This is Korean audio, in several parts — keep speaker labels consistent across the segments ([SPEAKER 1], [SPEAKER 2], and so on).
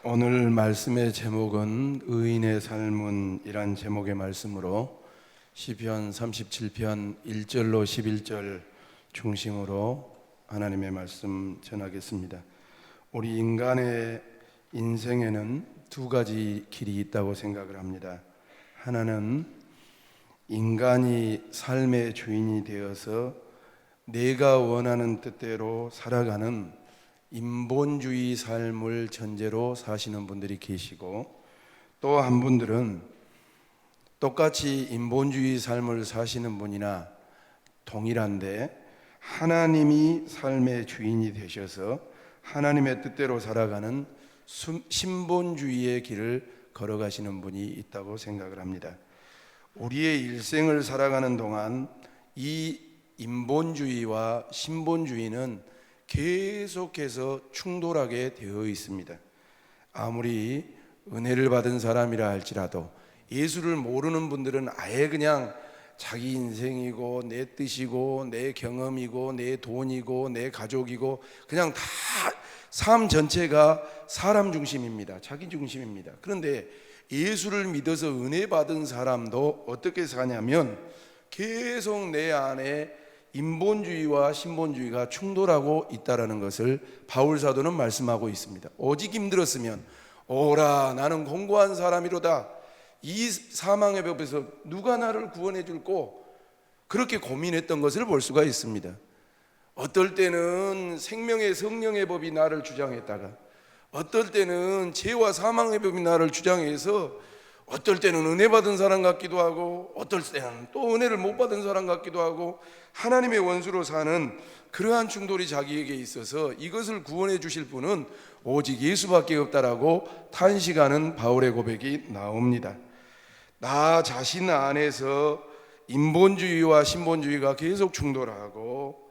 [SPEAKER 1] 오늘 말씀의 제목은 의인의 삶은이란 제목의 말씀으로 시편 37편 1절로 11절 중심으로 하나님의 말씀 전하겠습니다. 우리 인간의 인생에는 두 가지 길이 있다고 생각을 합니다. 하나는 인간이 삶의 주인이 되어서 내가 원하는 뜻대로 살아가는 인본주의 삶을 전제로 사시는 분들이 계시고, 또 한 분들은 똑같이 인본주의 삶을 사시는 분이나 동일한데 하나님이 삶의 주인이 되셔서 하나님의 뜻대로 살아가는 신본주의의 길을 걸어가시는 분이 있다고 생각을 합니다. 우리의 일생을 살아가는 동안 이 인본주의와 신본주의는 계속해서 충돌하게 되어 있습니다. 아무리 은혜를 받은 사람이라 할지라도 예수를 모르는 분들은 아예 그냥 자기 인생이고 내 뜻이고 내 경험이고 내 돈이고 내 가족이고 그냥 다 삶 전체가 사람 중심입니다. 자기 중심입니다. 그런데 예수를 믿어서 은혜 받은 사람도 어떻게 사냐면 계속 내 안에 인본주의와 신본주의가 충돌하고 있다는 것을 바울 사도는 말씀하고 있습니다. 오직 힘들었으면 오라 나는 공고한 사람이로다, 이 사망의 법에서 누가 나를 구원해 줄꼬, 그렇게 고민했던 것을 볼 수가 있습니다. 어떨 때는 생명의 성령의 법이 나를 주장했다가, 어떨 때는 죄와 사망의 법이 나를 주장해서, 어떨 때는 은혜 받은 사람 같기도 하고, 어떨 때는 또 은혜를 못 받은 사람 같기도 하고, 하나님의 원수로 사는 그러한 충돌이 자기에게 있어서 이것을 구원해 주실 분은 오직 예수밖에 없다라고 탄식하는 바울의 고백이 나옵니다. 나 자신 안에서 인본주의와 신본주의가 계속 충돌하고,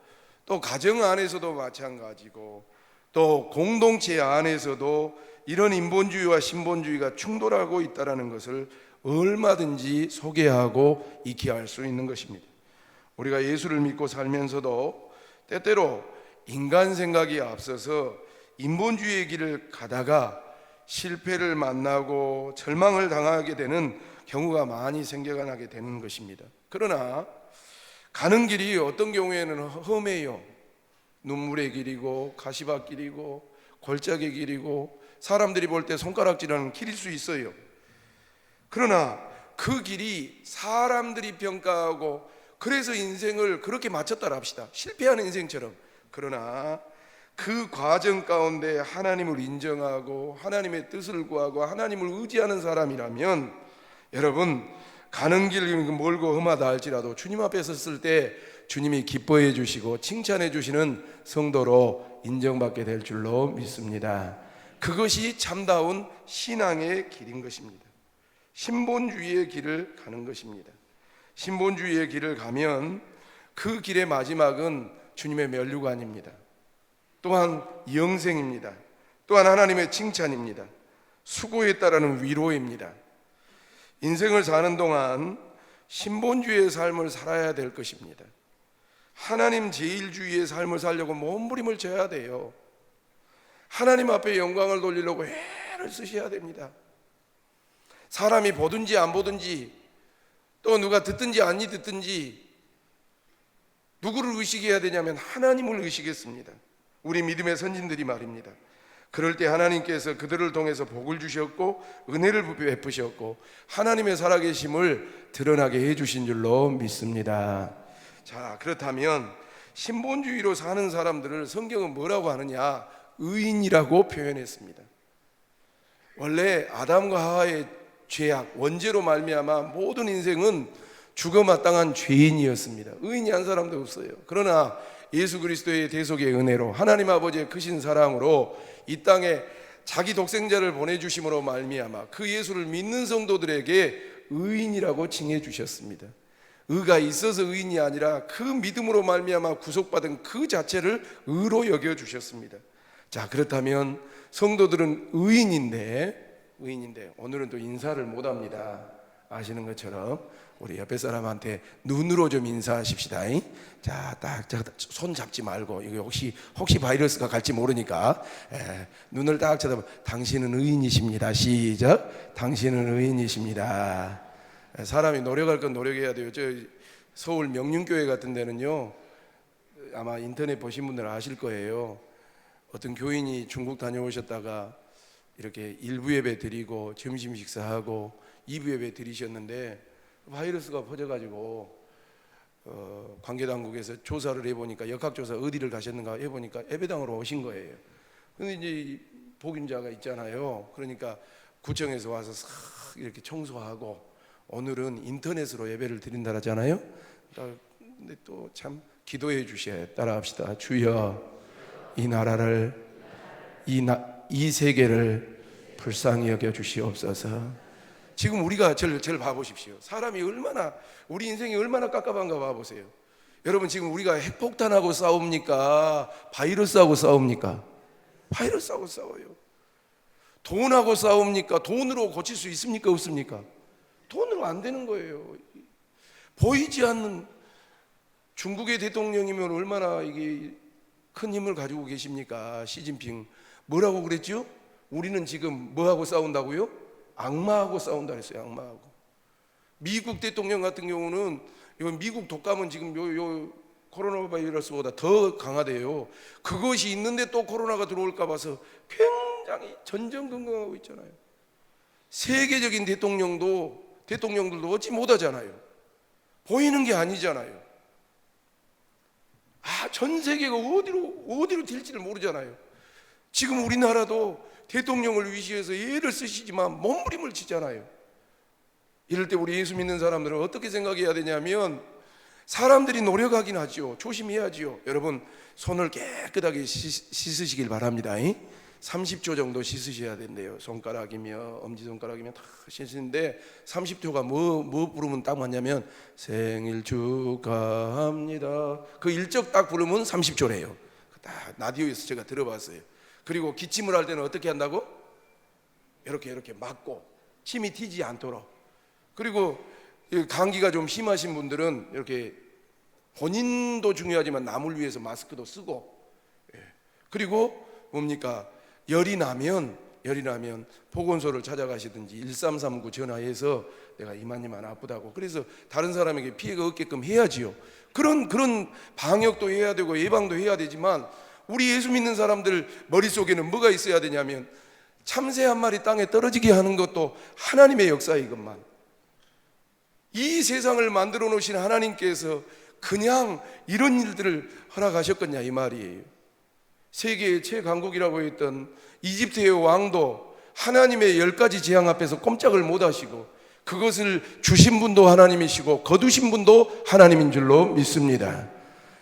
[SPEAKER 1] 또 가정 안에서도 마찬가지고, 또 공동체 안에서도 이런 인본주의와 신본주의가 충돌하고 있다는 것을 얼마든지 소개하고 익히할 수 있는 것입니다. 우리가 예수를 믿고 살면서도 때때로 인간 생각이 앞서서 인본주의의 길을 가다가 실패를 만나고 절망을 당하게 되는 경우가 많이 생겨나게 되는 것입니다. 그러나 가는 길이 어떤 경우에는 험해요. 눈물의 길이고 가시밭길이고 골짜기 길이고 사람들이 볼 때 손가락질하는 길일 수 있어요. 그러나 그 길이 사람들이 평가하고 그래서 인생을 그렇게 마쳤다 합시다. 실패하는 인생처럼. 그러나 그 과정 가운데 하나님을 인정하고 하나님의 뜻을 구하고 하나님을 의지하는 사람이라면, 여러분 가는 길이 멀고 험하다 할지라도 주님 앞에 섰을 때 주님이 기뻐해 주시고 칭찬해 주시는 성도로 인정받게 될 줄로 믿습니다. 그것이 참다운 신앙의 길인 것입니다. 신본주의의 길을 가는 것입니다. 신본주의의 길을 가면 그 길의 마지막은 주님의 면류관입니다. 또한 영생입니다. 또한 하나님의 칭찬입니다. 수고했다라는 위로입니다. 인생을 사는 동안 신본주의의 삶을 살아야 될 것입니다. 하나님 제일주의의 삶을 살려고 몸부림을 쳐야 돼요. 하나님 앞에 영광을 돌리려고 애를 쓰셔야 됩니다. 사람이 보든지 안 보든지, 또 누가 듣든지 안 듣든지, 누구를 의식해야 되냐면 하나님을 의식했습니다. 우리 믿음의 선진들이 말입니다. 그럴 때 하나님께서 그들을 통해서 복을 주셨고 은혜를 베푸셨고 하나님의 살아계심을 드러나게 해주신 줄로 믿습니다. 자, 그렇다면 신본주의로 사는 사람들을 성경은 뭐라고 하느냐? 의인이라고 표현했습니다. 원래 아담과 하와의 죄악, 원죄로 말미암아 모든 인생은 죽어마땅한 죄인이었습니다. 의인이 한 사람도 없어요. 그러나 예수 그리스도의 대속의 은혜로 하나님 아버지의 크신 사랑으로 이 땅에 자기 독생자를 보내주심으로 말미암아 그 예수를 믿는 성도들에게 의인이라고 칭해 주셨습니다. 의가 있어서 의인이 아니라 그 믿음으로 말미암아 구속받은 그 자체를 의로 여겨 주셨습니다. 자, 그렇다면 성도들은 의인인데 오늘은 또 인사를 못합니다. 아시는 것처럼 우리 옆에 사람한테 눈으로 좀 인사하십시다. 자, 딱 손 잡지 말고, 이거 혹시 바이러스가 갈지 모르니까 눈을 딱 쳐다봐. 당신은 의인이십니다. 시작. 당신은 의인이십니다. 사람이 노력할 건 노력해야 돼요. 저 서울 명륜교회 같은 데는요, 아마 인터넷 보신 분들 아실 거예요. 어떤 교인이 중국 다녀오셨다가 이렇게 1부 예배 드리고 점심 식사하고 2부 예배 드리셨는데 바이러스가 퍼져가지고 관계당국에서 조사를 해보니까, 역학조사 어디를 가셨는가 해보니까 예배당으로 오신 거예요. 근데 이제 복임자가 있잖아요. 그러니까 구청에서 와서 싹 이렇게 청소하고 오늘은 인터넷으로 예배를 드린다 하잖아요. 근데 또 참 기도해 주셔야 따라합시다. 주여, 이 나라를 이 세계를 불쌍히 여겨 주시옵소서. 지금 우리가 저를 봐보십시오. 사람이 얼마나, 우리 인생이 얼마나 깝깝한가 봐보세요. 여러분, 지금 우리가 핵폭탄하고 싸웁니까? 바이러스하고 싸웁니까? 바이러스하고 싸워요. 돈하고 싸웁니까? 돈으로 고칠 수 있습니까? 없습니까? 돈으로 안 되는 거예요. 보이지 않는 중국의 대통령이면 얼마나 이게 큰 힘을 가지고 계십니까? 시진핑 뭐라고 그랬죠? 우리는 지금 뭐하고 싸운다고요? 악마하고 싸운다 그랬어요. 악마하고. 미국 대통령 같은 경우는 미국 독감은 지금 요 코로나 바이러스보다 더 강하대요. 그것이 있는데 또 코로나가 들어올까 봐서 굉장히 전전긍긍하고 있잖아요. 세계적인 대통령들도 얻지 못하잖아요. 보이는 게 아니잖아요. 전 세계가 어디로 튈지를 모르잖아요. 지금 우리나라도 대통령을 위시해서 예를 쓰시지만 몸부림을 치잖아요. 이럴 때 우리 예수 믿는 사람들은 어떻게 생각해야 되냐면, 사람들이 노력하긴 하죠. 조심해야지요. 여러분, 손을 깨끗하게 씻으시길 바랍니다. 30초 정도 씻으셔야 된대요. 손가락이며 엄지손가락이며 다 씻으시는데, 30초가 뭐 부르면 딱 맞냐면 생일 축하합니다. 그 일적 딱 부르면 30초래요. 딱 라디오에서 제가 들어봤어요. 그리고 기침을 할 때는 어떻게 한다고? 이렇게 막고 침이 튀지 않도록. 그리고 감기가 좀 심하신 분들은 이렇게 본인도 중요하지만 남을 위해서 마스크도 쓰고, 그리고 뭡니까? 열이 나면 보건소를 찾아가시든지 1339 전화해서 내가 이만이만 아프다고, 그래서 다른 사람에게 피해가 없게끔 해야지요. 그런 방역도 해야 되고 예방도 해야 되지만, 우리 예수 믿는 사람들 머릿속에는 뭐가 있어야 되냐면, 참새 한 마리 땅에 떨어지게 하는 것도 하나님의 역사. 이것만, 이 세상을 만들어 놓으신 하나님께서 그냥 이런 일들을 허락하셨겠냐 이 말이에요. 세계의 최강국이라고 했던 이집트의 왕도 하나님의 10가지 재앙 앞에서 꼼짝을 못 하시고, 그것을 주신 분도 하나님이시고 거두신 분도 하나님인 줄로 믿습니다.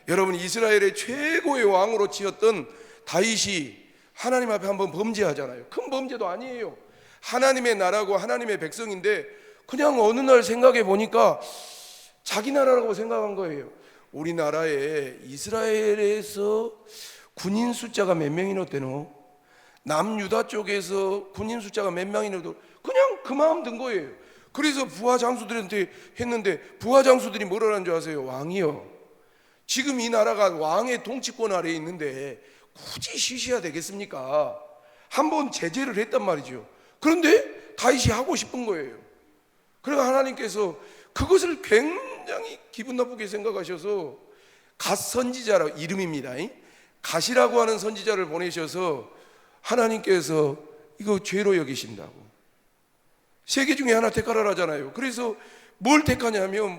[SPEAKER 1] 여러분, 이스라엘의 최고의 왕으로 치었던 다윗이 하나님 앞에 한번 범죄하잖아요. 큰 범죄도 아니에요. 하나님의 나라고 하나님의 백성인데 그냥 어느 날 생각해 보니까 자기 나라라고 생각한 거예요. 우리나라에 이스라엘에서 군인 숫자가 몇 명이나 되노? 남유다 쪽에서 군인 숫자가 몇 명이나 되노? 그냥 그 마음 든 거예요. 그래서 부하 장수들한테 했는데, 부하 장수들이 뭐라는 줄 아세요? 왕이요, 지금 이 나라가 왕의 통치권 아래에 있는데 굳이 쉬셔야 되겠습니까? 한번 제재를 했단 말이죠. 그런데 다윗이 하고 싶은 거예요. 그래서 하나님께서 그것을 굉장히 기분 나쁘게 생각하셔서 갓 선지자라 이름입니다. 갓이라고 하는 선지자를 보내셔서 하나님께서 이거 죄로 여기신다고. 세계 중에 하나 택하라 하잖아요. 그래서 뭘 택하냐면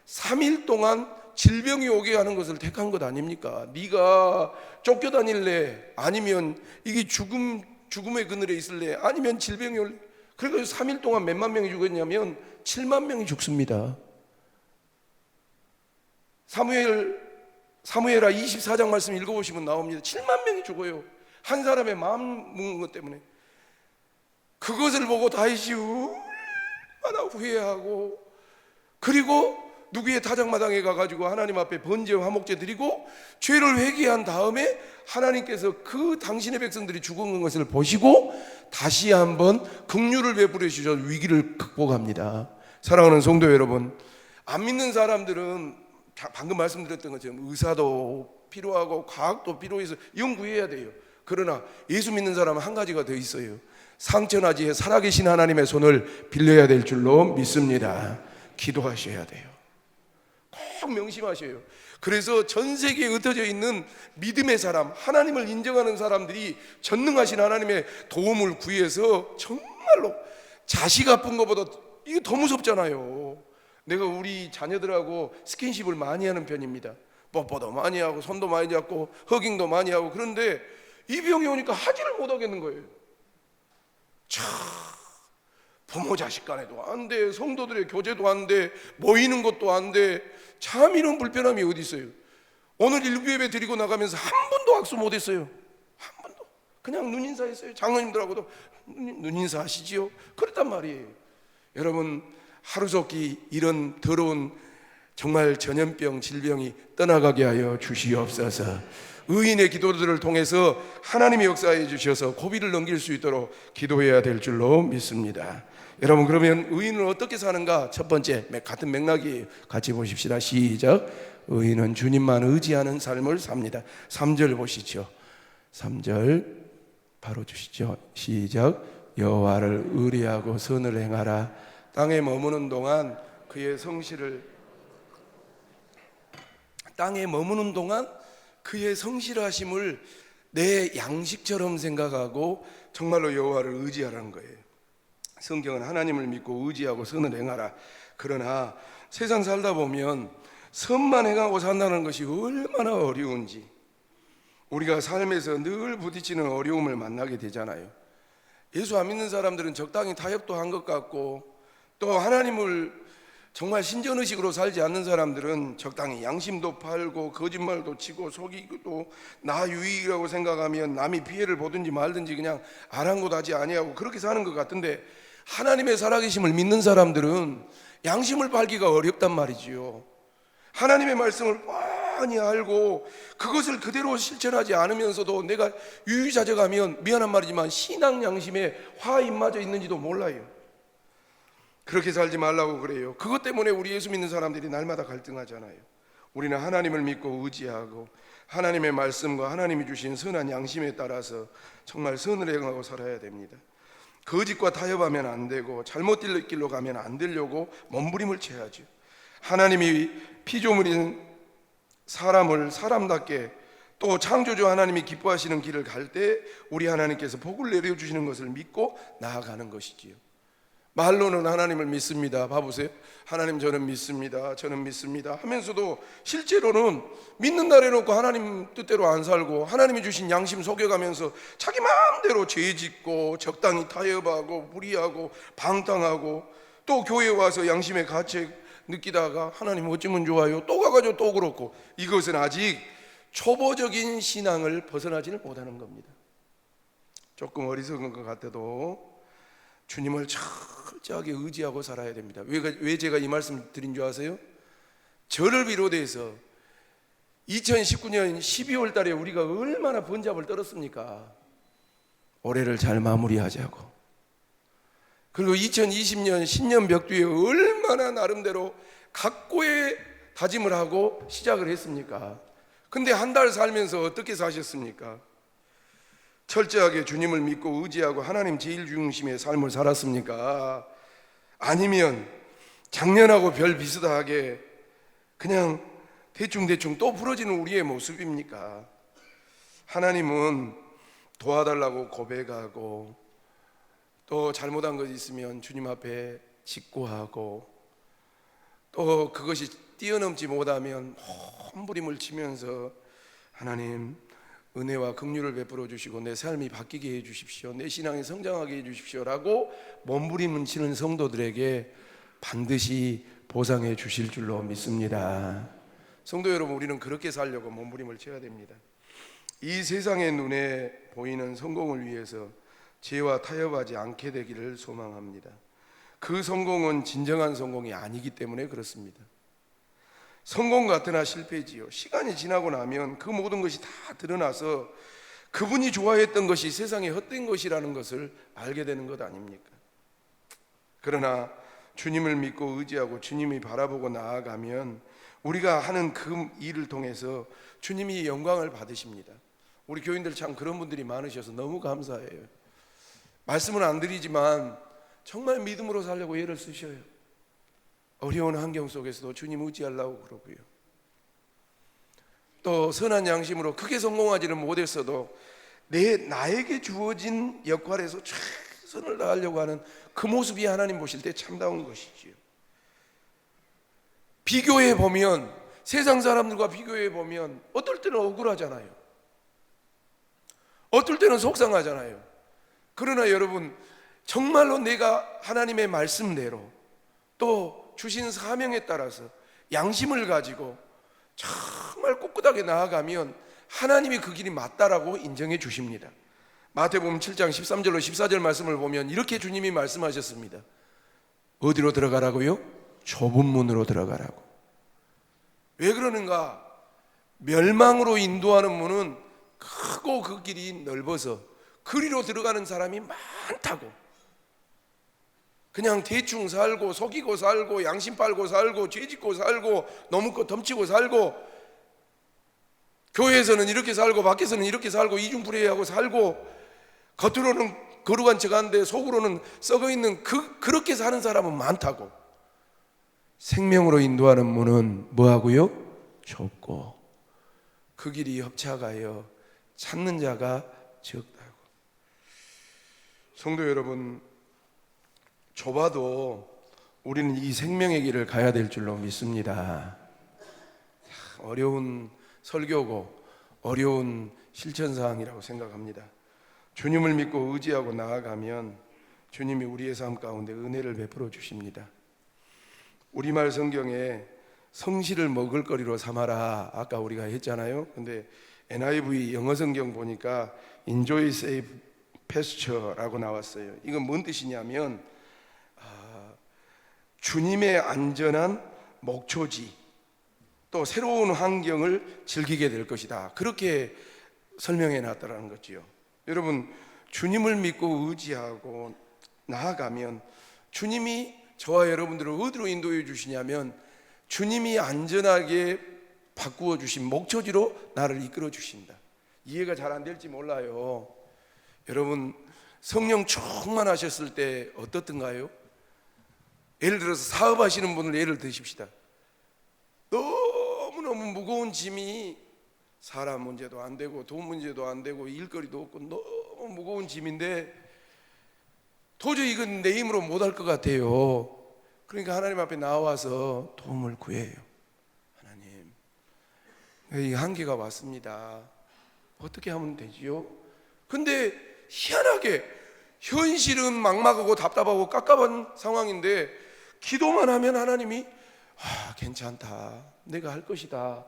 [SPEAKER 1] 3일 동안 질병이 오게 하는 것을 택한 것 아닙니까? 네가 쫓겨다닐래? 아니면 이게 죽음의 그늘에 있을래? 아니면 질병이 올래? 그래서 3일 동안 몇만 명이 죽었냐면 7만 명이 죽습니다. 사무엘하 24장 말씀 읽어보시면 나옵니다. 7만 명이 죽어요. 한 사람의 마음 먹는 것 때문에. 그것을 보고 다윗이 얼마나 후회하고, 그리고 누구의 타작마당에 가가지고 하나님 앞에 번제 화목제 드리고 죄를 회개한 다음에 하나님께서 그 당신의 백성들이 죽은 것을 보시고 다시 한번 긍휼을 베풀어 주셔서 위기를 극복합니다. 사랑하는 성도 여러분, 안 믿는 사람들은 방금 말씀드렸던 것처럼 의사도 필요하고 과학도 필요해서 연구해야 돼요. 그러나 예수 믿는 사람은 한 가지가 더 있어요. 상처나지에 살아계신 하나님의 손을 빌려야 될 줄로 믿습니다. 기도하셔야 돼요. 꼭 명심하셔요. 그래서 전 세계에 흩어져 있는 믿음의 사람, 하나님을 인정하는 사람들이 전능하신 하나님의 도움을 구해서 정말로 자식 아픈 것보다 이게 더 무섭잖아요. 내가 우리 자녀들하고 스킨십을 많이 하는 편입니다. 뽀뽀도 많이 하고 손도 많이 잡고 허깅도 많이 하고. 그런데 이 병이 오니까 하지를 못하겠는 거예요. 참, 부모 자식 간에도 안 돼, 성도들의 교제도 안 돼, 모이는 것도 안 돼. 참 이런 불편함이 어디 있어요. 오늘 일부예배 드리고 나가면서 한 번도 악수 못했어요. 한 번도. 그냥 눈인사했어요. 장로님들하고도 눈인사 하시지요. 그랬단 말이에요. 여러분, 하루속히 이런 더러운 정말 전염병, 질병이 떠나가게 하여 주시옵소서. 의인의 기도들을 통해서 하나님이 역사해 주셔서 고비를 넘길 수 있도록 기도해야 될 줄로 믿습니다. 여러분, 그러면 의인은 어떻게 사는가? 첫 번째, 같은 맥락이에요. 같이 보십시다. 시작. 의인은 주님만 의지하는 삶을 삽니다. 3절 보시죠. 3절 바로 주시죠. 시작. 여호와를 의리하고 선을 행하라. 땅에 머무는 동안 그의 성실하심을 내 양식처럼 생각하고 정말로 여호와를 의지하라는 거예요. 성경은 하나님을 믿고 의지하고 선을 행하라. 그러나 세상 살다 보면 선만 행하고 산다는 것이 얼마나 어려운지 우리가 삶에서 늘 부딪히는 어려움을 만나게 되잖아요. 예수 안 믿는 사람들은 적당히 타협도 한 것 같고, 또 하나님을 정말 신전의식으로 살지 않는 사람들은 적당히 양심도 팔고 거짓말도 치고 속이고 나 유익이라고 생각하면 남이 피해를 보든지 말든지 그냥 아랑곳하지 아니하고 그렇게 사는 것 같은데, 하나님의 살아계심을 믿는 사람들은 양심을 팔기가 어렵단 말이지요. 하나님의 말씀을 뻔히 알고 그것을 그대로 실천하지 않으면서도 내가 유유자적하면 미안한 말이지만 신앙 양심에 화인마저 있는지도 몰라요. 그렇게 살지 말라고 그래요. 그것 때문에 우리 예수 믿는 사람들이 날마다 갈등하잖아요. 우리는 하나님을 믿고 의지하고 하나님의 말씀과 하나님이 주신 선한 양심에 따라서 정말 선을 행하고 살아야 됩니다. 거짓과 타협하면 안 되고 잘못된 길로 가면 안 되려고 몸부림을 쳐야죠. 하나님이 피조물인 사람을 사람답게, 또 창조주 하나님이 기뻐하시는 길을 갈 때 우리 하나님께서 복을 내려주시는 것을 믿고 나아가는 것이지요. 말로는 하나님을 믿습니다. 봐보세요. 하나님 저는 믿습니다, 저는 믿습니다 하면서도 실제로는 믿는다 해놓고 하나님 뜻대로 안 살고 하나님이 주신 양심 속여가면서 자기 마음대로 죄짓고 적당히 타협하고 무리하고 방탕하고, 또 교회에 와서 양심의 가책 느끼다가 하나님 어쩌면 좋아요 또 가가지고 또 그렇고, 이것은 아직 초보적인 신앙을 벗어나지는 못하는 겁니다. 조금 어리석은 것 같아도 주님을 철저하게 의지하고 살아야 됩니다. 왜 제가 이 말씀 드린 줄 아세요? 저를 비롯해서 2019년 12월 달에 우리가 얼마나 번잡을 떨었습니까? 올해를 잘 마무리하자고. 그리고 2020년 신년 벽두에 얼마나 나름대로 각고의 다짐을 하고 시작을 했습니까? 근데 한 달 살면서 어떻게 사셨습니까? 철저하게 주님을 믿고 의지하고 하나님 제일 중심의 삶을 살았습니까? 아니면 작년하고 별 비슷하게 그냥 대충 또 부러지는 우리의 모습입니까? 하나님은 도와달라고 고백하고, 또 잘못한 것이 있으면 주님 앞에 직고하고, 또 그것이 뛰어넘지 못하면 몸부림을 치면서 하나님 은혜와 긍휼을 베풀어 주시고 내 삶이 바뀌게 해 주십시오, 내 신앙이 성장하게 해 주십시오라고 몸부림을 치는 성도들에게 반드시 보상해 주실 줄로 믿습니다. 성도 여러분, 우리는 그렇게 살려고 몸부림을 쳐야 됩니다. 이 세상의 눈에 보이는 성공을 위해서 죄와 타협하지 않게 되기를 소망합니다. 그 성공은 진정한 성공이 아니기 때문에 그렇습니다. 성공 같으나 실패지요. 시간이 지나고 나면 그 모든 것이 다 드러나서 그분이 좋아했던 것이 세상에 헛된 것이라는 것을 알게 되는 것 아닙니까? 그러나 주님을 믿고 의지하고 주님이 바라보고 나아가면 우리가 하는 그 일을 통해서 주님이 영광을 받으십니다. 우리 교인들 참 그런 분들이 많으셔서 너무 감사해요. 말씀은 안 드리지만 정말 믿음으로 살려고 애를 쓰셔요. 어려운 환경 속에서도 주님 의지하려고 그러고요. 또 선한 양심으로 크게 성공하지는 못했어도 나에게 주어진 역할에서 최선을 다하려고 하는 그 모습이 하나님 보실 때 참다운 것이지요. 비교해 보면, 세상 사람들과 비교해 보면 어떨 때는 억울하잖아요. 어떨 때는 속상하잖아요. 그러나 여러분, 정말로 내가 하나님의 말씀대로 또 주신 사명에 따라서 양심을 가지고 정말 꿋꿋하게 나아가면 하나님이 그 길이 맞다라고 인정해 주십니다. 마태복음 7장 13절로 14절 말씀을 보면 이렇게 주님이 말씀하셨습니다. 어디로 들어가라고요? 좁은 문으로 들어가라고. 왜 그러는가? 멸망으로 인도하는 문은 크고 그 길이 넓어서 그리로 들어가는 사람이 많다고. 그냥 대충 살고 속이고 살고 양심 빨고 살고 죄짓고 살고 너무 것 덤치고 살고, 교회에서는 이렇게 살고 밖에서는 이렇게 살고 이중불해하고 살고, 겉으로는 거룩한 척하는데 속으로는 썩어있는 그렇게 사는 사람은 많다고. 생명으로 인도하는 문은 뭐하고요? 좁고 그 길이 협착하여 찾는 자가 적다고. 성도 여러분, 좁아도 우리는 이 생명의 길을 가야 될 줄로 믿습니다. 어려운 설교고 어려운 실천사항이라고 생각합니다. 주님을 믿고 의지하고 나아가면 주님이 우리의 삶 가운데 은혜를 베풀어 주십니다. 우리말 성경에 성실을 먹을거리로 삼아라, 아까 우리가 했잖아요. 근데 NIV 영어 성경 보니까 Enjoy safe pasture라고 나왔어요. 이건 뭔 뜻이냐면 주님의 안전한 목초지, 또 새로운 환경을 즐기게 될 것이다, 그렇게 설명해 놨다는 거지요. 여러분, 주님을 믿고 의지하고 나아가면 주님이 저와 여러분들을 어디로 인도해 주시냐면 주님이 안전하게 바꾸어 주신 목초지로 나를 이끌어 주신다. 이해가 잘 안 될지 몰라요. 여러분, 성령 충만하셨을 때 어떻던가요? 예를 들어서 사업하시는 분을 예를 드십시다. 너무너무 무거운 짐이, 사람 문제도 안 되고 돈 문제도 안 되고 일거리도 없고 너무 무거운 짐인데 도저히 이건 내 힘으로 못할 것 같아요. 그러니까 하나님 앞에 나와서 도움을 구해요. 하나님, 이 한계가 왔습니다. 어떻게 하면 되지요? 근데 희한하게 현실은 막막하고 답답하고 깝깝한 상황인데 기도만 하면 하나님이 괜찮다, 내가 할 것이다,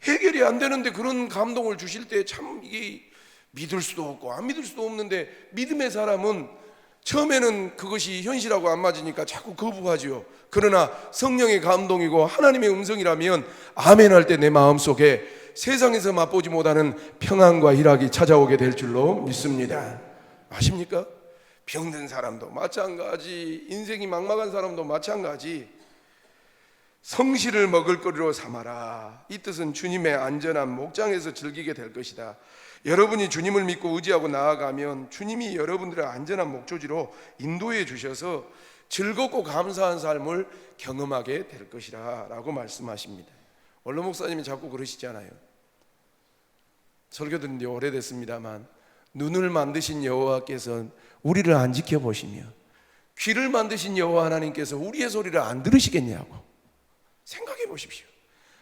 [SPEAKER 1] 해결이 안 되는데 그런 감동을 주실 때 참 이게 믿을 수도 없고 안 믿을 수도 없는데, 믿음의 사람은 처음에는 그것이 현실하고 안 맞으니까 자꾸 거부하죠. 그러나 성령의 감동이고 하나님의 음성이라면 아멘 할 때 내 마음속에 세상에서 맛보지 못하는 평안과 희락이 찾아오게 될 줄로 믿습니다. 아십니까? 병든 사람도 마찬가지, 인생이 막막한 사람도 마찬가지. 성실을 먹을거리로 삼아라, 이 뜻은 주님의 안전한 목장에서 즐기게 될 것이다. 여러분이 주님을 믿고 의지하고 나아가면 주님이 여러분들의 안전한 목조지로 인도해 주셔서 즐겁고 감사한 삶을 경험하게 될 것이라 라고 말씀하십니다. 원로 목사님이 자꾸 그러시잖아요. 설교 들은 지 오래됐습니다만, 눈을 만드신 여호와께서 우리를 안 지켜보시며 귀를 만드신 여호와 하나님께서 우리의 소리를 안 들으시겠냐고. 생각해 보십시오.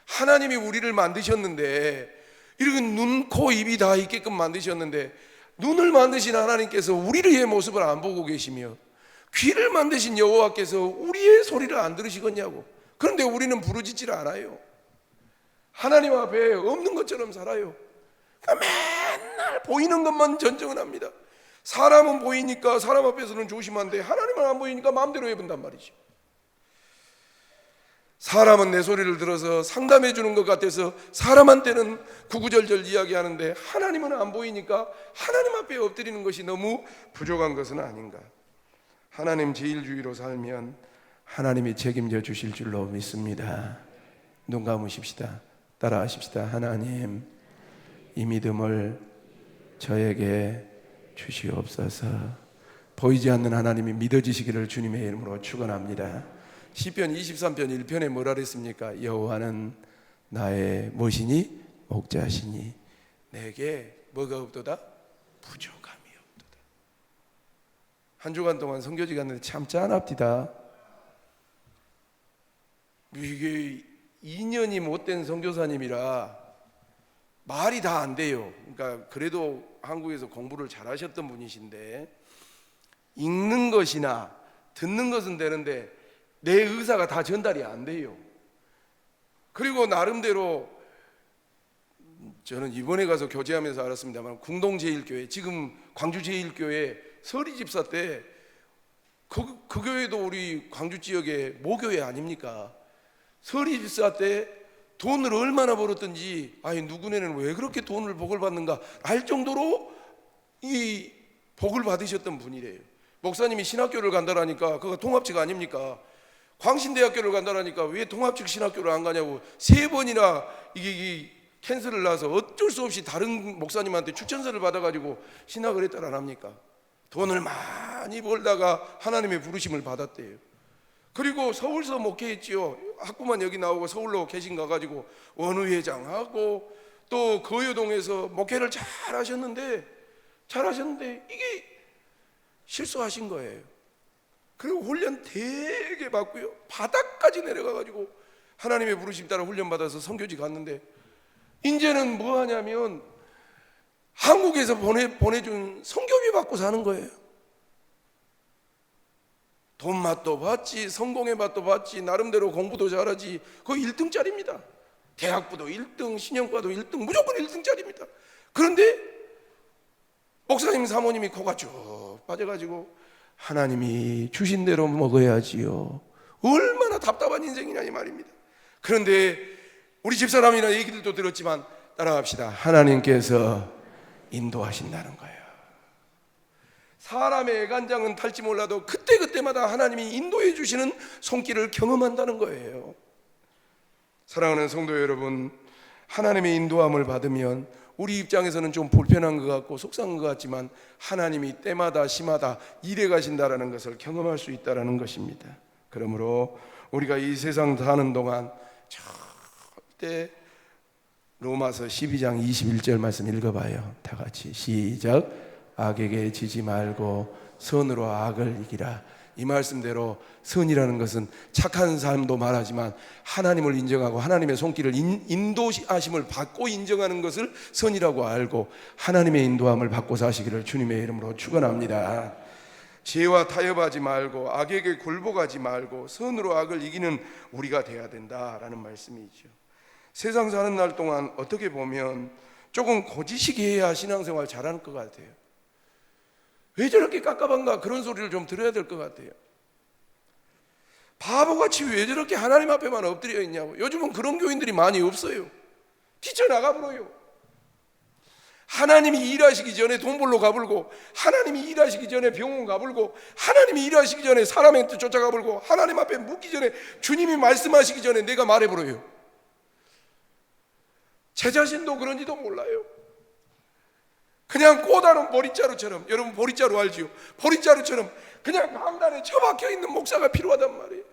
[SPEAKER 1] 하나님이 우리를 만드셨는데, 이렇게 눈, 코, 입이 다 있게끔 만드셨는데, 눈을 만드신 하나님께서 우리의 모습을 안 보고 계시며 귀를 만드신 여호와께서 우리의 소리를 안 들으시겠냐고. 그런데 우리는 부르짖질 않아요. 하나님 앞에 없는 것처럼 살아요. 그러니까 맨날 보이는 것만 전정을 합니다. 사람은 보이니까 사람 앞에서는 조심한데 하나님은 안 보이니까 마음대로 해본단 말이죠. 사람은 내 소리를 들어서 상담해 주는 것 같아서 사람한테는 구구절절 이야기하는데 하나님은 안 보이니까 하나님 앞에 엎드리는 것이 너무 부족한 것은 아닌가. 하나님 제일주의로 살면 하나님이 책임져 주실 줄로 믿습니다. 눈 감으십시다. 따라하십시다. 하나님, 이 믿음을 저에게 주시옵소서. 보이지 않는 하나님이 믿어지시기를 주님의 이름으로 축원합니다. 시편 23편 1편에 뭐라 그랬습니까? 여호와는 나의 무엇이니? 목자시니 내게 뭐가 없도다? 부족함이 없도다. 한 주간 동안 선교지 갔는데 참 짠합디다. 이게 2년이 못된 선교사님이라 말이 다 안 돼요. 그러니까 그래도 한국에서 공부를 잘 하셨던 분이신데 읽는 것이나 듣는 것은 되는데 내 의사가 다 전달이 안 돼요. 그리고 나름대로 저는 이번에 가서 교제하면서 알았습니다만 궁동제일교회, 지금 광주제일교회 서리집사 때 그 교회도 우리 광주 지역의 모교회 아닙니까? 서리집사 때 돈을 얼마나 벌었든지 아니 누구네는 왜 그렇게 돈을 복을 받는가 알 정도로 이 복을 받으셨던 분이래요. 목사님이 신학교를 간다라니까 그거 통합직 아닙니까? 광신대학교를 간다라니까 왜 통합직 신학교를 안 가냐고 3번이나 이게 캔슬을 나서 어쩔 수 없이 다른 목사님한테 추천서를 받아가지고 신학을 했다라 합니까? 돈을 많이 벌다가 하나님의 부르심을 받았대요. 그리고 서울서 목회했지요. 학부만 여기 나오고 서울로 계신 가가지고 원우회장하고 또 거여동에서 목회를 잘하셨는데 이게 실수하신 거예요. 그리고 훈련 되게 받고요. 바닥까지 내려가가지고 하나님의 부르심 따라 훈련 받아서 선교지 갔는데 이제는 뭐 하냐면 한국에서 보내준 선교비 받고 사는 거예요. 돈 맛도 받지, 성공의 맛도 받지, 나름대로 공부도 잘하지. 거의 1등짜리입니다. 대학부도 1등, 신형과도 1등, 무조건 1등짜리입니다. 그런데 목사님 사모님이 코가 쭉 빠져가지고 하나님이 주신 대로 먹어야지요. 얼마나 답답한 인생이냐 이 말입니다. 그런데 우리 집사람이나 얘기들도 들었지만 따라갑시다. 하나님께서 인도하신다는 거예요. 사람의 애간장은 탈지 몰라도 그때그때마다 하나님이 인도해 주시는 손길을 경험한다는 거예요. 사랑하는 성도 여러분, 하나님의 인도함을 받으면 우리 입장에서는 좀 불편한 것 같고 속상한 것 같지만 하나님이 때마다 시마다 일해 가신다라는 것을 경험할 수 있다는 것입니다. 그러므로 우리가 이 세상 사는 동안 절대 로마서 12장 21절 말씀 읽어봐요. 다 같이 시작. 악에게 지지 말고 선으로 악을 이기라. 이 말씀대로 선이라는 것은 착한 삶도 말하지만 하나님을 인정하고 하나님의 손길을 인도하심을 받고 인정하는 것을 선이라고 알고 하나님의 인도함을 받고 사시기를 주님의 이름으로 축원합니다. 죄와 타협하지 말고 악에게 굴복하지 말고 선으로 악을 이기는 우리가 돼야 된다라는 말씀이죠. 세상 사는 날 동안 어떻게 보면 조금 고지식이 해야 신앙생활 잘하는 것 같아요. 왜 저렇게 깝깝한가 그런 소리를 좀 들어야 될 것 같아요. 바보같이 왜 저렇게 하나님 앞에만 엎드려 있냐고. 요즘은 그런 교인들이 많이 없어요. 뛰쳐나가버려요. 하나님이 일하시기 전에 돈 벌러 가불고, 하나님이 일하시기 전에 병원 가불고, 하나님이 일하시기 전에 사람한테 쫓아가불고, 하나님 앞에 묻기 전에 주님이 말씀하시기 전에 내가 말해버려요. 제 자신도 그런지도 몰라요. 그냥 꼬다른 보리자루처럼, 여러분 보리자루 알지요? 보리자루처럼 그냥 강단에 처박혀 있는 목사가 필요하단 말이에요.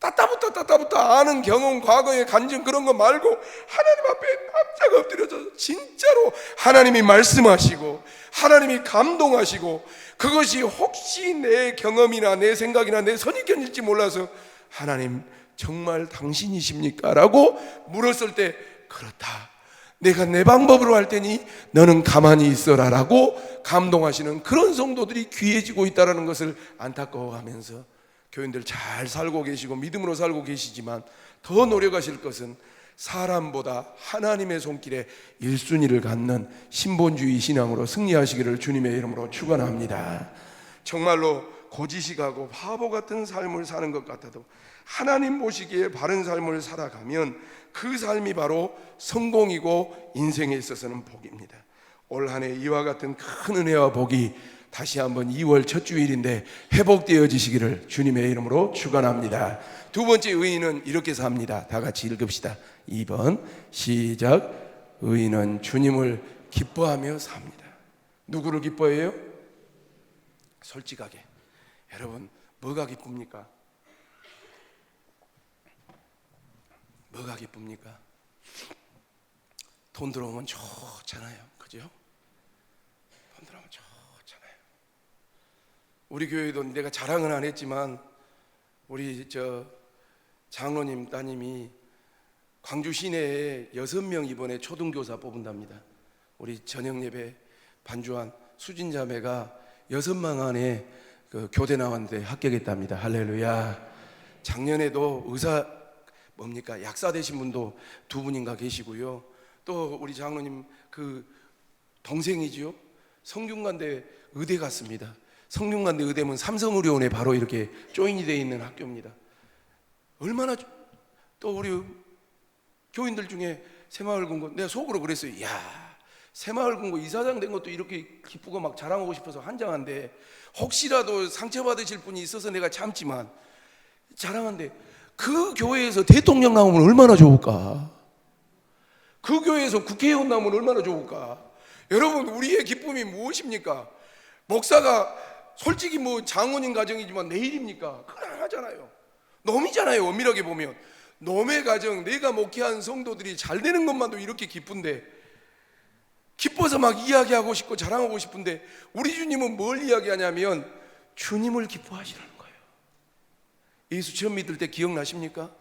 [SPEAKER 1] 따따붙다 아는 경험, 과거의 간증 그런 거 말고 하나님 앞에 납작 엎드려서 진짜로 하나님이 말씀하시고 하나님이 감동하시고 그것이 혹시 내 경험이나 내 생각이나 내 선입견일지 몰라서 하나님 정말 당신이십니까? 라고 물었을 때 그렇다. 내가 내 방법으로 할 테니 너는 가만히 있어라 라고 감동하시는 그런 성도들이 귀해지고 있다는 것을 안타까워하면서 교인들 잘 살고 계시고 믿음으로 살고 계시지만 더 노력하실 것은 사람보다 하나님의 손길에 1순위를 갖는 신본주의 신앙으로 승리하시기를 주님의 이름으로 축원합니다. 정말로 고지식하고 바보 같은 삶을 사는 것 같아도 하나님 보시기에 바른 삶을 살아가면 그 삶이 바로 성공이고 인생에 있어서는 복입니다. 올 한 해 이와 같은 큰 은혜와 복이 다시 한번 2월 첫 주일인데 회복되어지시기를 주님의 이름으로 축원합니다. 두 번째 의인은 이렇게 삽니다. 다 같이 읽읍시다. 2번 시작. 의인은 주님을 기뻐하며 삽니다. 누구를 기뻐해요? 솔직하게. 여러분, 뭐가 기쁩니까? 뭐가 기쁩니까? 돈 들어오면 좋잖아요. 그죠? 돈 들어오면 좋잖아요. 우리 교회도 내가 자랑은 안 했지만 우리 장로님 따님이 광주 시내에 6명 이번에 초등교사 뽑은답니다. 우리 저녁 예배 반주한 수진자매가 6명 안에 그 교대 나왔는데 합격했답니다. 할렐루야. 작년에도 의사 약사 되신 분도 2분인가 계시고요. 또 우리 장로님 그 동생이지요. 성균관대 의대 갔습니다. 성균관대 의대면 삼성의료원에 바로 이렇게 조인이 되어 있는 학교입니다. 얼마나 또 우리 교인들 중에 새마을금고 내가 속으로 그랬어요. 야, 새마을금고 이사장 된 것도 이렇게 기쁘고 막 자랑하고 싶어서 환장한데 혹시라도 상처받으실 분이 있어서 내가 참지만 자랑한데 그 교회에서 대통령 나오면 얼마나 좋을까? 그 교회에서 국회의원 나오면 얼마나 좋을까? 여러분, 우리의 기쁨이 무엇입니까? 목사가 솔직히 장모님 가정이지만 내 일입니까? 그건 안 하잖아요. 놈이잖아요. 엄밀하게 보면 놈의 가정, 내가 목회한 성도들이 잘 되는 것만도 이렇게 기쁜데, 기뻐서 막 이야기하고 싶고 자랑하고 싶은데 우리 주님은 뭘 이야기하냐면 주님을 기뻐하시라는 거예요. 예수 처음 믿을 때 기억나십니까?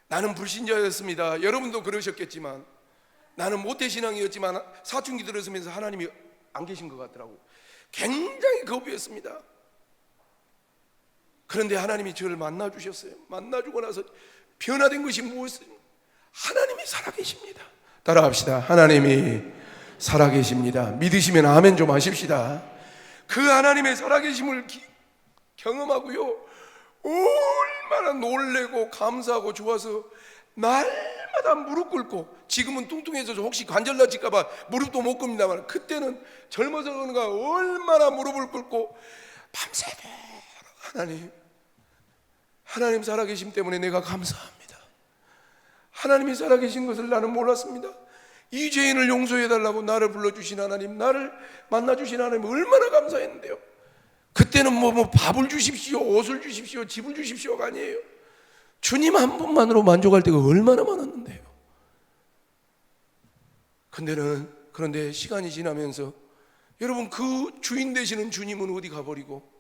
[SPEAKER 1] 나는 불신자였습니다. 여러분도 그러셨겠지만 나는 모태신앙이었지만 사춘기 들어서면서 하나님이 안 계신 것 같더라고. 굉장히 거부했습니다. 그런데 하나님이 저를 만나주셨어요. 만나주고 나서 변화된 것이 무엇입니까? 하나님이 살아계십니다. 따라합시다. 하나님이 살아계십니다. 믿으시면 아멘 좀 하십시다. 그 하나님의 살아계심을 경험하고요, 얼마나 놀래고 감사하고 좋아서 날마다 무릎 꿇고, 지금은 뚱뚱해져서 혹시 관절 다칠까봐 무릎도 못 꿇습니다만 그때는 젊어서 그런가 얼마나 무릎을 꿇고 밤새도록 하나님 살아계심 때문에 내가 감사합니다. 하나님이 살아계신 것을 나는 몰랐습니다. 이 죄인을 용서해달라고 나를 불러주신 하나님, 나를 만나주신 하나님 얼마나 감사했는데요. 그때는 밥을 주십시오, 옷을 주십시오, 집을 주십시오가 아니에요. 주님 한 분만으로 만족할 때가 얼마나 많았는데요. 그런데 시간이 지나면서 여러분, 그 주인 되시는 주님은 어디 가버리고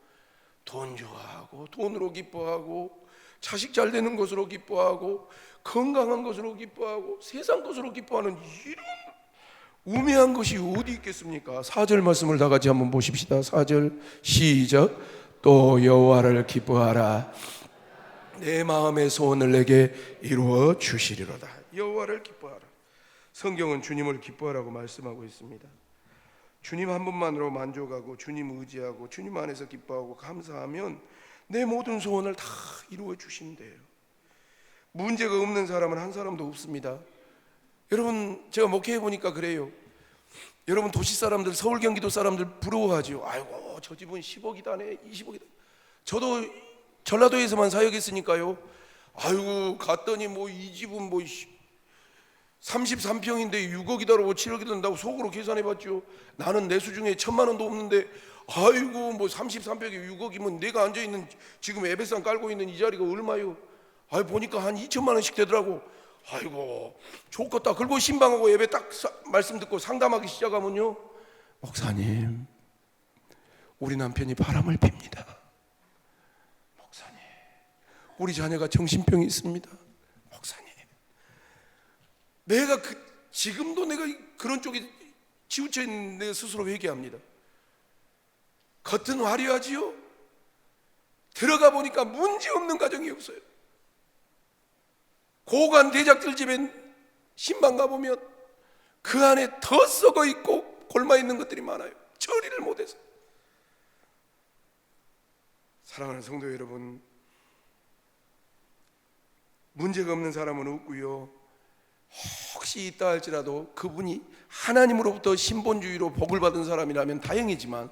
[SPEAKER 1] 돈 좋아하고 돈으로 기뻐하고 자식 잘 되는 것으로 기뻐하고 건강한 것으로 기뻐하고 세상 것으로 기뻐하는 이런 우매한 것이 어디 있겠습니까? 4절 말씀을 다 같이 한번 보십시다. 4절 시작. 또 여호와를 기뻐하라. 내 마음의 소원을 내게 이루어 주시리로다. 여호와를 기뻐하라. 성경은 주님을 기뻐하라고 말씀하고 있습니다. 주님 한 분만으로 만족하고 주님 의지하고 주님 안에서 기뻐하고 감사하면 내 모든 소원을 다 이루어 주신대요. 문제가 없는 사람은 한 사람도 없습니다. 여러분, 제가 목회해 보니까 그래요. 여러분, 도시 사람들, 서울 경기도 사람들 부러워하죠. 아이고, 저 집은 10억이다네, 20억이다. 저도 전라도에서만 사역했으니까요. 아이고, 갔더니 이 집은 33평인데 6억이다라고 7억이 된다고 속으로 계산해봤죠. 나는 내 수중에 1,000만 원도 없는데 아이고 33평에 6억이면 내가 앉아있는 지금 에베산 깔고 있는 이 자리가 얼마요? 보니까 한 2천만 원씩 되더라고. 아이고 좋겠다. 그리고 신방하고 예배 딱 말씀 듣고 상담하기 시작하면요, 목사님, 우리 남편이 바람을 핍니다. 목사님, 우리 자녀가 정신병이 있습니다. 목사님, 내가 지금도 내가 그런 쪽에 치우쳐 있는 내 스스로 회개합니다. 겉은 화려하지요, 들어가 보니까 문제 없는 가정이 없어요. 고관 대작들 집엔 신방 가보면 그 안에 더 썩어 있고 골마 있는 것들이 많아요. 처리를 못해서. 사랑하는 성도 여러분, 문제가 없는 사람은 없고요. 혹시 있다 할지라도 그분이 하나님으로부터 신본주의로 복을 받은 사람이라면 다행이지만,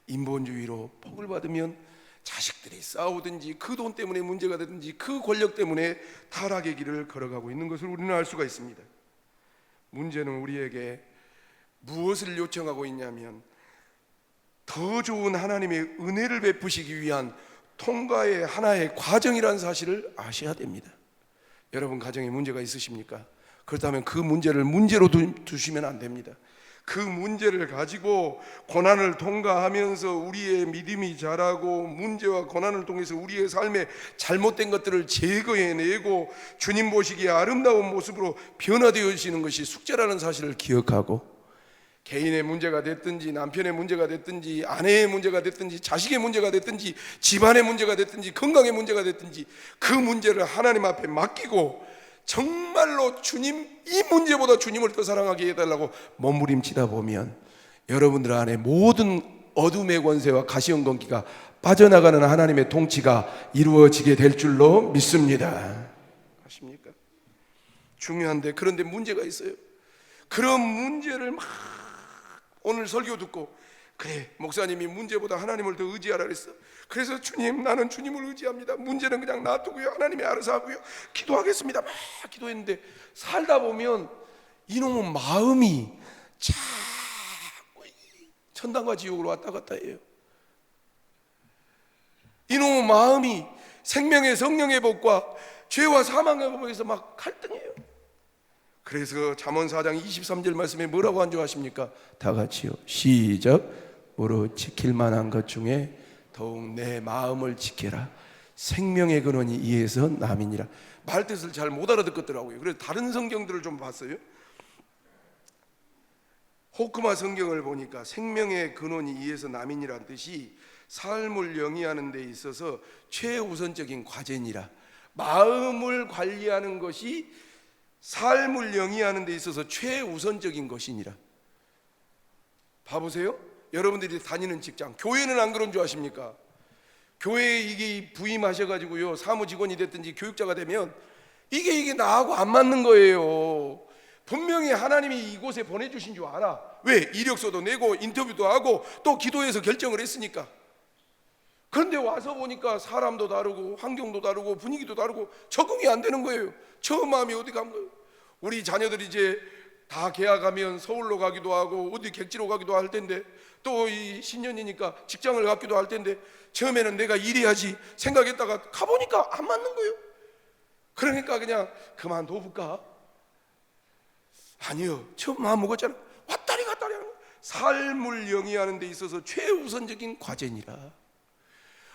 [SPEAKER 1] 인본주의로 복을 받으면 자식들이 싸우든지 그 돈 때문에 문제가 되든지 그 권력 때문에 타락의 길을 걸어가고 있는 것을 우리는 알 수가 있습니다. 문제는 우리에게 무엇을 요청하고 있냐면, 더 좋은 하나님의 은혜를 베푸시기 위한 통과의 하나의 과정이라는 사실을 아셔야 됩니다. 여러분 가정에 문제가 있으십니까? 그렇다면 그 문제를 문제로 두시면 안 됩니다. 그 문제를 가지고 고난을 통과하면서 우리의 믿음이 자라고, 문제와 고난을 통해서 우리의 삶에 잘못된 것들을 제거해내고 주님 보시기에 아름다운 모습으로 변화되어지는 것이 숙제라는 사실을 기억하고, 개인의 문제가 됐든지 남편의 문제가 됐든지 아내의 문제가 됐든지 자식의 문제가 됐든지 집안의 문제가 됐든지 건강의 문제가 됐든지 그 문제를 하나님 앞에 맡기고 정말로 주님, 이 문제보다 주님을 더 사랑하게 해달라고 몸부림치다 보면 여러분들 안에 모든 어둠의 권세와 가시형건기가 빠져나가는 하나님의 통치가 이루어지게 될 줄로 믿습니다. 아십니까? 중요한데, 그런데 문제가 있어요. 그런 문제를 막 오늘 설교 듣고, 그래 목사님이 문제보다 하나님을 더 의지하라 그랬어. 그래서 주님, 나는 주님을 의지합니다. 문제는 그냥 놔두고요, 하나님이 알아서 하고요, 기도하겠습니다. 막 기도했는데 살다 보면 이놈의 마음이 자꾸 천당과 지옥으로 왔다 갔다 해요. 이놈의 마음이 생명의 성령의 법과 죄와 사망의 법에서 막 갈등해요. 그래서 잠언 4장 23절 말씀에 뭐라고 안주하십니까? 다 같이요, 시작. 무릇 지킬 만한 것 중에 더욱 내 마음을 지켜라. 생명의 근원이 이에서 남이니라. 말 뜻을 잘 못 알아듣겠더라고요. 그래서 다른 성경들을 좀 봤어요. 호크마 성경을 보니까 생명의 근원이 이에서 남이니라는 뜻이 삶을 영위하는 데 있어서 최우선적인 과제니라. 마음을 관리하는 것이 삶을 영위하는 데 있어서 최우선적인 것이니라. 봐보세요. 여러분들이 다니는 직장, 교회는 안 그런 줄 아십니까? 교회에 이게 부임하셔가지고요, 사무직원이 됐든지 교육자가 되면 이게 나하고 안 맞는 거예요. 분명히 하나님이 이곳에 보내주신 줄 알아. 왜? 이력서도 내고 인터뷰도 하고 또 기도해서 결정을 했으니까. 그런데 와서 보니까 사람도 다르고 환경도 다르고 분위기도 다르고 적응이 안 되는 거예요. 저 마음이 어디 간 거예요? 우리 자녀들이 이제 다 계약하면 서울로 가기도 하고 어디 객지로 가기도 할 텐데, 또 이 신년이니까 직장을 갖기도 할 텐데, 처음에는 내가 일해야지 생각했다가 가보니까 안 맞는 거예요. 그러니까 그냥 그만둬볼까? 아니요, 처음 마음 먹었잖아. 왔다리 갔다리 하는 거예요. 삶을 영위하는 데 있어서 최우선적인 과제니라.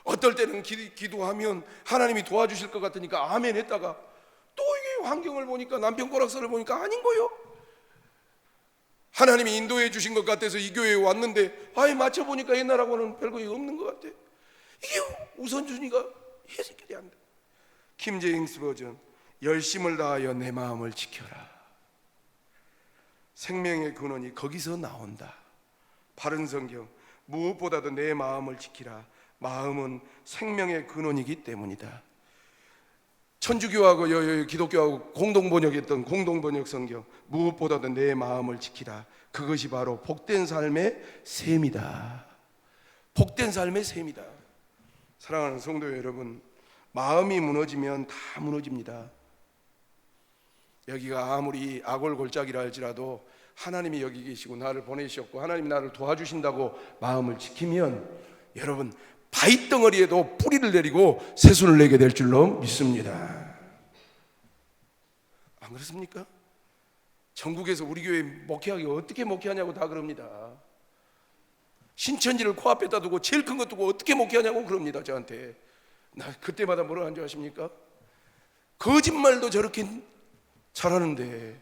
[SPEAKER 1] 어떨 때는 기도하면 하나님이 도와주실 것 같으니까 아멘 했다가 또 이게 환경을 보니까, 남편 꼬락서를 보니까 아닌 거예요. 하나님이 인도해 주신 것 같아서 이 교회에 왔는데 맞춰보니까 옛날하고는 별거 없는 것 같아. 이게 우선순위가 해석이 안 돼. 킹제임스 버전, 열심을 다하여 내 마음을 지켜라. 생명의 근원이 거기서 나온다. 바른 성경, 무엇보다도 내 마음을 지키라. 마음은 생명의 근원이기 때문이다. 천주교하고 기독교하고 공동번역했던 공동번역 성경, 무엇보다도 내 마음을 지키라. 그것이 바로 복된 삶의 셈이다. 복된 삶의 셈이다. 사랑하는 성도 여러분, 마음이 무너지면 다 무너집니다. 여기가 아무리 아골골짜기라 할지라도 하나님이 여기 계시고 나를 보내셨고 하나님이 나를 도와주신다고 마음을 지키면 여러분 바위덩어리에도 뿌리를 내리고 새순을 내게 될 줄로 믿습니다. 안 그렇습니까? 전국에서 우리 교회 목회하기 어떻게 목회하냐고 다 그럽니다. 신천지를 코앞에다 두고 제일 큰 거 두고 어떻게 목회하냐고 그럽니다. 저한테. 나 그때마다 뭐라 하는 줄 아십니까? 거짓말도 저렇게 잘하는데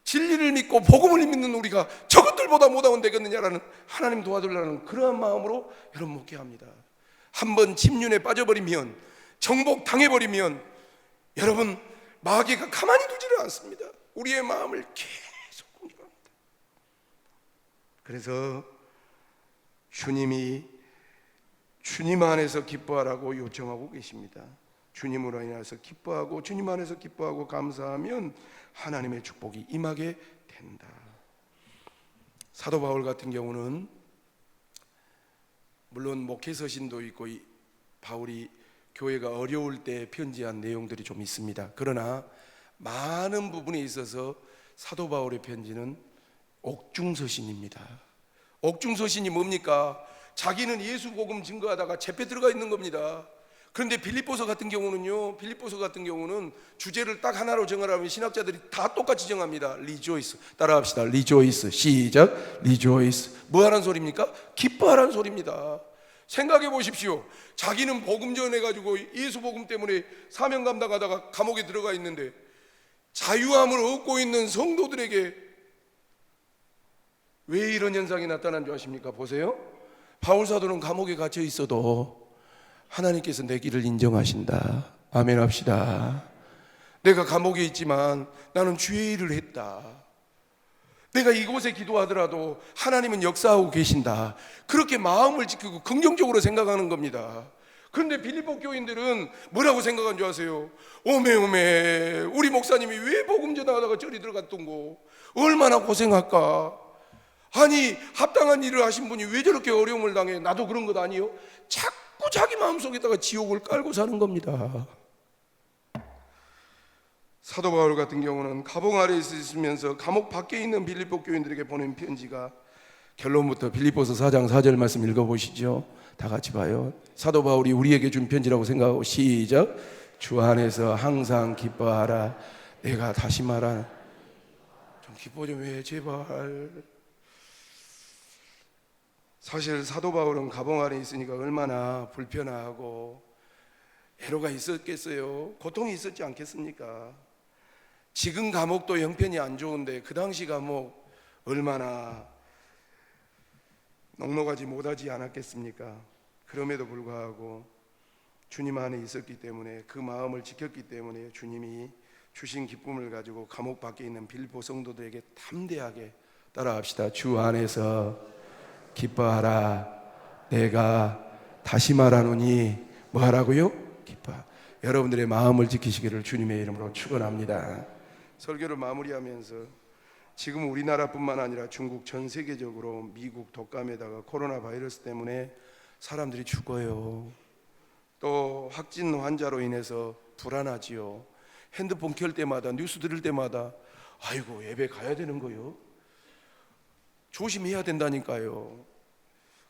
[SPEAKER 1] 진리를 믿고 복음을 믿는 우리가 저것들보다 못하면 되겠느냐라는, 하나님 도와달라는 그러한 마음으로 여러분 목회합니다. 한번 침륜에 빠져버리면, 정복 당해버리면 여러분 마귀가 가만히 두지를 않습니다. 우리의 마음을 계속 공격합니다. 그래서 주님이 주님 안에서 기뻐하라고 요청하고 계십니다. 주님으로 인해서 기뻐하고 주님 안에서 기뻐하고 감사하면 하나님의 축복이 임하게 된다. 사도 바울 같은 경우는 물론 목회 서신도 있고 바울이 교회가 어려울 때 편지한 내용들이 좀 있습니다. 그러나 많은 부분에 있어서 사도 바울의 편지는 옥중서신입니다. 옥중서신이 뭡니까? 자기는 예수 복음 증거하다가 재패 들어가 있는 겁니다. 그런데 빌립보서 같은 경우는 주제를 딱 하나로 정하라면 신학자들이 다 똑같이 정합니다. 리조이스. 따라합시다. 리조이스. 시작. 리조이스. 뭐 하라는 소리입니까? 기뻐하라는 소리입니다. 생각해 보십시오. 자기는 복음 전해가지고 예수 복음 때문에 사명 감당하다가 감옥에 들어가 있는데 자유함을 얻고 있는 성도들에게 왜 이런 현상이 나타난 줄 아십니까? 보세요. 바울 사도는 감옥에 갇혀 있어도 하나님께서 내 길을 인정하신다. 아멘 합시다. 내가 감옥에 있지만 나는 주의 일을 했다. 내가 이곳에 기도하더라도 하나님은 역사하고 계신다. 그렇게 마음을 지키고 긍정적으로 생각하는 겁니다. 그런데 빌립보 교인들은 뭐라고 생각한 줄 아세요? 오메 우리 목사님이 왜 복음 전하다가 저리 들어갔던고? 얼마나 고생할까? 아니 합당한 일을 하신 분이 왜 저렇게 어려움을 당해? 나도 그런 것 아니요? 자꾸 자기 마음속에다가 지옥을 깔고 사는 겁니다. 사도 바울 같은 경우는 감옥 아래에 있으면서 감옥 밖에 있는 빌립보 교인들에게 보낸 편지가 결론부터 빌립보서 4장 4절 말씀 읽어보시죠. 다 같이 봐요. 사도 바울이 우리에게 준 편지라고 생각하고 시작. 주 안에서 항상 기뻐하라. 내가 다시 말하는 좀 기뻐 좀 해 제발. 사실 사도 바울은 감옥 안에 있으니까 얼마나 불편하고 애로가 있었겠어요. 고통이 있었지 않겠습니까? 지금 감옥도 형편이 안 좋은데 그 당시 감옥 얼마나 넉넉하지 못하지 않았겠습니까? 그럼에도 불구하고 주님 안에 있었기 때문에 그 마음을 지켰기 때문에 주님이 주신 기쁨을 가지고 감옥 밖에 있는 빌립보 성도들에게 담대하게 따라합시다. 주 안에서 기뻐하라. 내가 다시 말하노니 뭐 하라고요? 기뻐. 여러분들의 마음을 지키시기를 주님의 이름으로 축원합니다. 설교를 마무리하면서 지금 우리나라뿐만 아니라 중국 전 세계적으로 미국 독감에다가 코로나 바이러스 때문에 사람들이 죽어요. 또 확진 환자로 인해서 불안하지요. 핸드폰 켤 때마다 뉴스 들을 때마다 아이고 예배 가야 되는 거요. 조심해야 된다니까요.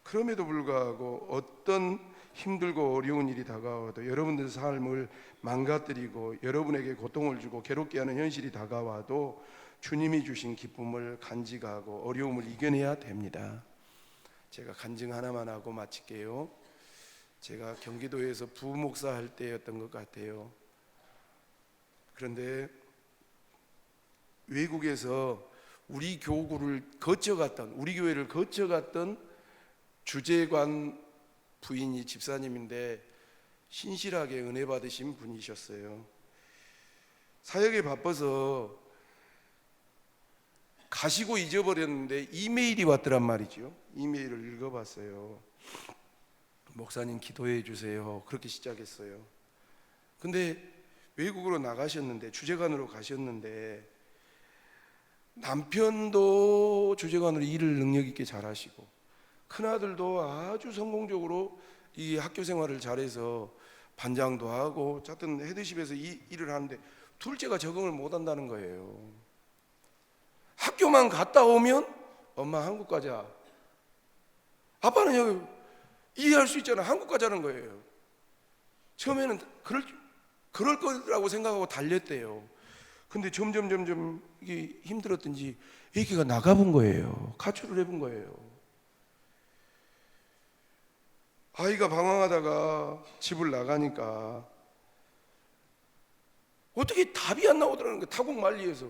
[SPEAKER 1] 그럼에도 불구하고 어떤 힘들고 어려운 일이 다가와도 여러분들 삶을 망가뜨리고 여러분에게 고통을 주고 괴롭게 하는 현실이 다가와도 주님이 주신 기쁨을 간직하고 어려움을 이겨내야 됩니다. 제가 간증 하나만 하고 마칠게요. 제가 경기도에서 부목사 할 때였던 것 같아요. 그런데 외국에서 우리 교구를 거쳐갔던, 우리 교회를 거쳐갔던 주재관 부인이 집사님인데 신실하게 은혜 받으신 분이셨어요. 사역에 바빠서 가시고 잊어버렸는데 이메일이 왔더란 말이죠. 이메일을 읽어봤어요. 목사님 기도해 주세요. 그렇게 시작했어요. 근데 외국으로 나가셨는데 주재관으로 가셨는데 남편도 주재관으로 일을 능력 있게 잘하시고 큰아들도 아주 성공적으로 이 학교 생활을 잘해서 반장도 하고 어쨌든 헤드십에서 일을 하는데 둘째가 적응을 못한다는 거예요. 학교만 갔다 오면 엄마 한국 가자. 아빠는 여기 이해할 수 있잖아. 한국 가자는 거예요. 처음에는 그럴 거라고 생각하고 달렸대요. 근데 점점 이게 힘들었든지 애기가 나가본 거예요. 가출을 해본 거예요. 아이가 방황하다가 집을 나가니까 어떻게 답이 안 나오더라는 거예요. 타국만리에서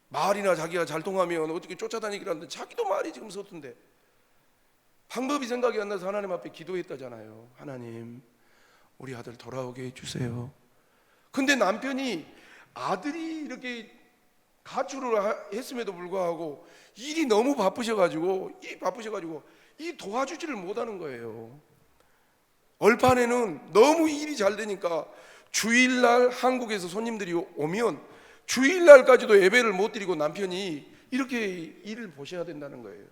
[SPEAKER 1] 말이나 자기가 잘 통하면 어떻게 쫓아다니기를 하는데 자기도 말이 지금 서툰데 방법이 생각이 안 나서 하나님 앞에 기도했다잖아요. 하나님 우리 아들 돌아오게 해주세요. 근데 남편이 아들이 이렇게 가출을 했음에도 불구하고 일이 너무 바쁘셔가지고 이 도와주지를 못하는 거예요. 얼판에는 너무 일이 잘 되니까 주일날 한국에서 손님들이 오면 주일날까지도 예배를 못 드리고 남편이 이렇게 일을 보셔야 된다는 거예요.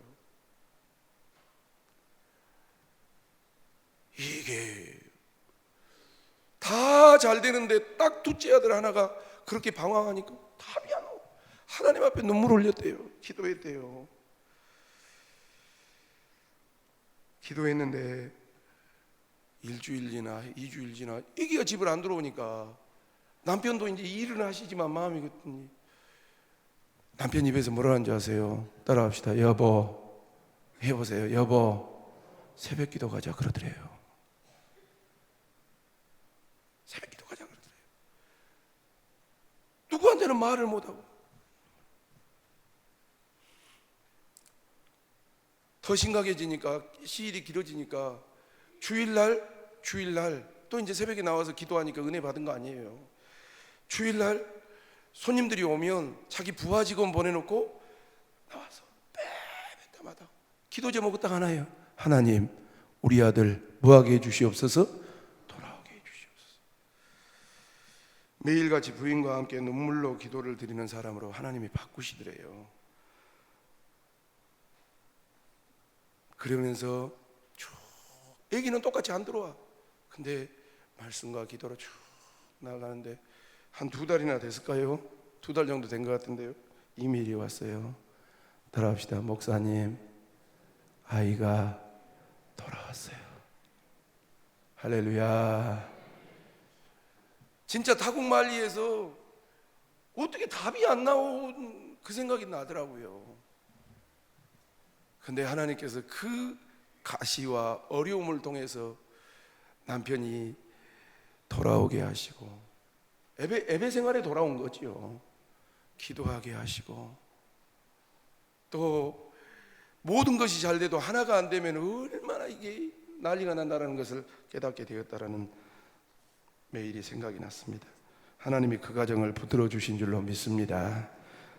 [SPEAKER 1] 이게 다 잘 되는데 딱 둘째 아들 하나가 그렇게 방황하니까 답이 안 나오고 하나님 앞에 눈물 흘렸대요. 기도했대요. 기도했는데 일주일 지나 2주일 지나 애기가 집을 안 들어오니까 남편도 이제 일은 하시지만 마음이 그랬더니 남편 입에서 뭐라는지 아세요? 따라합시다. 여보, 해보세요. 여보, 새벽 기도 가자 그러더래요. 새벽 기도 가자 그러더래요. 누구한테는 말을 못하고 더 심각해지니까 시일이 길어지니까 주일날 또 이제 새벽에 나와서 기도하니까 은혜 받은 거 아니에요. 주일날 손님들이 오면 자기 부하 직원 보내놓고 나와서 때마다 기도 제목은 딱 하나예요. 하나님, 우리 아들 뭐하게 해주시옵소서, 돌아오게 해주시옵소서. 매일같이 부인과 함께 눈물로 기도를 드리는 사람으로 하나님이 바꾸시더래요. 그러면서 쭉 애기는 똑같이 안 들어와. 근데 말씀과 기도로 쭉 나가는데 한 2달이나 됐을까요? 2달 정도 된 것 같은데요. 이메일이 왔어요. 따라합시다. 목사님, 아이가 돌아왔어요. 할렐루야. 진짜 타국만리에서 어떻게 답이 안 나온 그 생각이 나더라고요. 근데 하나님께서 그 가시와 어려움을 통해서 남편이 돌아오게 하시고 예배 생활에 돌아온 거지요. 기도하게 하시고 또 모든 것이 잘 돼도 하나가 안 되면 얼마나 이게 난리가 난다는 것을 깨닫게 되었다라는 매일이 생각이 났습니다. 하나님이 그 가정을 붙들어 주신 줄로 믿습니다.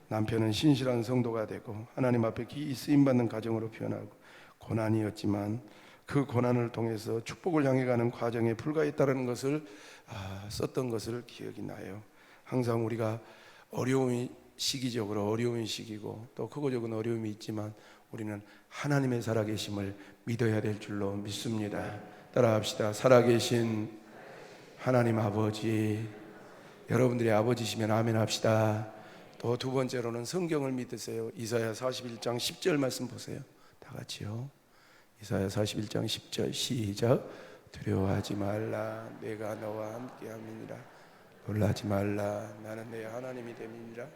[SPEAKER 1] 남편은 신실한 성도가 되고 하나님 앞에 기이 쓰임받는 가정으로 변하고 고난이었지만 그 고난을 통해서 축복을 향해 가는 과정에 불과했다는 것을 썼던 것을 기억이 나요. 항상 우리가 어려움이 시기적으로 어려운 시기고 또 크고 작은 어려움이 있지만 우리는 하나님의 살아계심을 믿어야 될 줄로 믿습니다. 따라합시다. 살아계신 하나님 아버지. 여러분들이 아버지시면 아멘 합시다. 또 두 번째로는 성경을 믿으세요. 이사야 41장 10절 말씀 보세요. 다 같이요. 이사야 41장 10절 시작. 두려워하지 말라, 내가 너와 함께함이니라. 놀라지 말라, 나는 내 하나님이 됨이니라.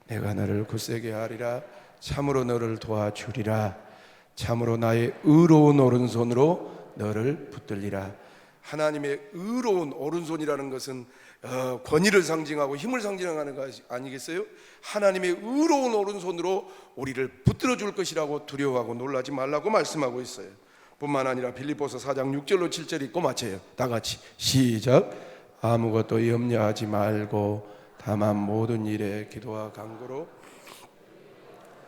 [SPEAKER 1] 내가 너를 굳세게 하리라. 참으로 너를 도와주리라. 참으로 나의 의로운 오른손으로 너를 붙들리라. 하나님의 의로운 오른손이라는 것은 권위를 상징하고 힘을 상징하는 거 아니겠어요? 하나님의 의로운 오른손으로 우리를 붙들어 줄 것이라고 두려워하고 놀라지 말라고 말씀하고 있어요. 뿐만 아니라 빌립보서 4장 6절로 7절 읽고 마쳐요. 다 같이 시작. 아무것도 염려하지 말고 다만 모든 일에 기도와 간구로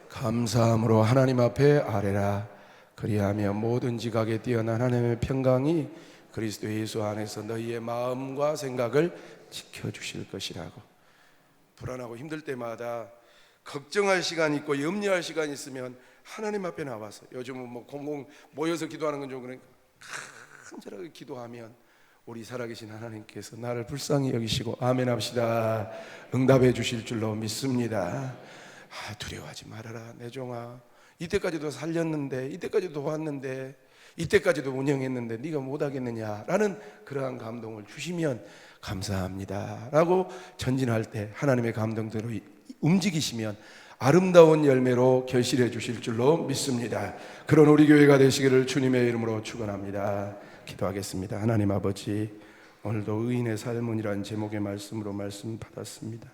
[SPEAKER 1] 감사함으로 하나님 앞에 아뢰라. 그리하면 모든 지각에 뛰어난 하나님의 평강이 그리스도 예수 안에서 너희의 마음과 생각을 지켜주실 것이라고. 불안하고 힘들 때마다 걱정할 시간이 있고 염려할 시간이 있으면 하나님 앞에 나와서, 요즘은 뭐 공공 모여서 기도하는 건 좀 그러니까 간절하게 기도하면 우리 살아계신 하나님께서 나를 불쌍히 여기시고 아멘 합시다. 응답해 주실 줄로 믿습니다. 두려워하지 말아라 내 종아. 이때까지도 살렸는데, 이때까지도 도왔는데, 이때까지도 운영했는데 네가 못하겠느냐라는 그러한 감동을 주시면 감사합니다 라고 전진할 때 하나님의 감동대로 움직이시면 아름다운 열매로 결실해 주실 줄로 믿습니다. 그런 우리 교회가 되시기를 주님의 이름으로 축원합니다. 기도하겠습니다. 하나님 아버지, 오늘도 의인의 삶은이라는 제목의 말씀으로 말씀 받았습니다.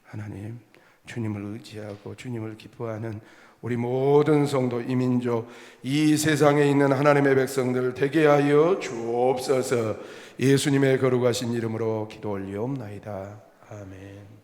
[SPEAKER 1] 하나님, 주님을 의지하고 주님을 기뻐하는 우리 모든 성도, 이민족, 이 세상에 있는 하나님의 백성들을 되게 하여 주옵소서. 예수님의 거룩하신 이름으로 기도 올리옵나이다. 아멘.